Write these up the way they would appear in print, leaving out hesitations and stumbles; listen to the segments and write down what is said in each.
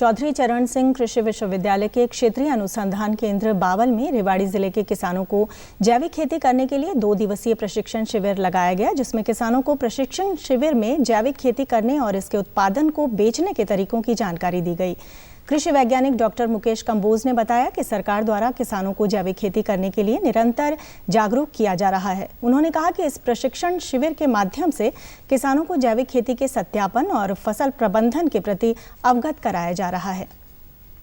चौधरी चरण सिंह कृषि विश्वविद्यालय के क्षेत्रीय अनुसंधान केंद्र बावल में रेवाड़ी जिले के किसानों को जैविक खेती करने के लिए 2 दिवसीय प्रशिक्षण शिविर लगाया गया, जिसमें किसानों को प्रशिक्षण शिविर में जैविक खेती करने और इसके उत्पादन को बेचने के तरीकों की जानकारी दी गई। कृषि वैज्ञानिक डॉक्टर मुकेश कंबोज ने बताया कि सरकार द्वारा किसानों को जैविक खेती करने के लिए निरंतर जागरूक किया जा रहा है। उन्होंने कहा कि इस प्रशिक्षण शिविर के माध्यम से किसानों को जैविक खेती के सत्यापन और फसल प्रबंधन के प्रति अवगत कराया जा रहा है।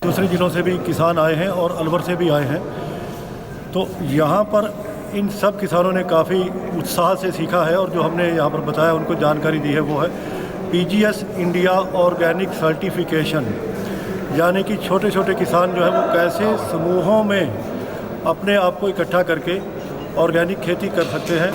दूसरे जिलों से भी किसान आए हैं और अलवर से भी आए हैं, तो यहाँ पर इन सब किसानों ने काफ़ी उत्साह से सीखा है और जो हमने यहाँ पर बताया उनको जानकारी दी है वो है PGS इंडिया ऑर्गेनिक सर्टिफिकेशन, यानी कि छोटे छोटे किसान जो है वो कैसे समूहों में अपने आप को इकट्ठा करके ऑर्गेनिक खेती कर सकते हैं।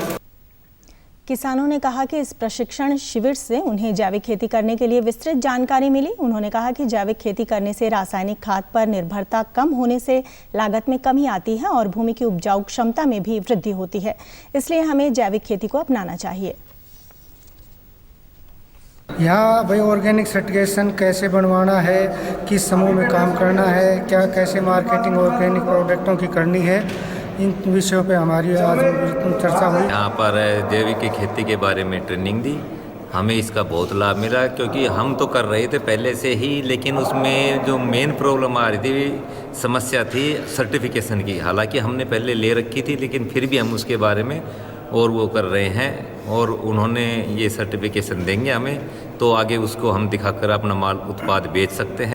किसानों ने कहा कि इस प्रशिक्षण शिविर से उन्हें जैविक खेती करने के लिए विस्तृत जानकारी मिली। उन्होंने कहा कि जैविक खेती करने से रासायनिक खाद पर निर्भरता कम होने से लागत में कमी आती है और भूमि की उपजाऊ क्षमता में भी वृद्धि होती है, इसलिए हमें जैविक खेती को अपनाना चाहिए। यहाँ भाई ऑर्गेनिक सर्टिफिकेशन कैसे बनवाना है, किस समूह में काम करना है, क्या कैसे मार्केटिंग ऑर्गेनिक प्रोडक्टों की करनी है, इन विषयों पे हमारी आज चर्चा हुई। यहाँ पर जैविक की खेती के बारे में ट्रेनिंग दी, हमें इसका बहुत लाभ मिला क्योंकि हम तो कर रहे थे पहले से ही, लेकिन उसमें जो मेन प्रॉब्लम आ रही थी, समस्या थी सर्टिफिकेशन की। हालांकि हमने पहले ले रखी थी, लेकिन फिर भी हम उसके बारे में और वो कर रहे हैं और उन्होंने ये सर्टिफिकेशन देंगे हमें, तो आगे उसको हम दिखाकर अपना माल उत्पाद बेच सकते हैं।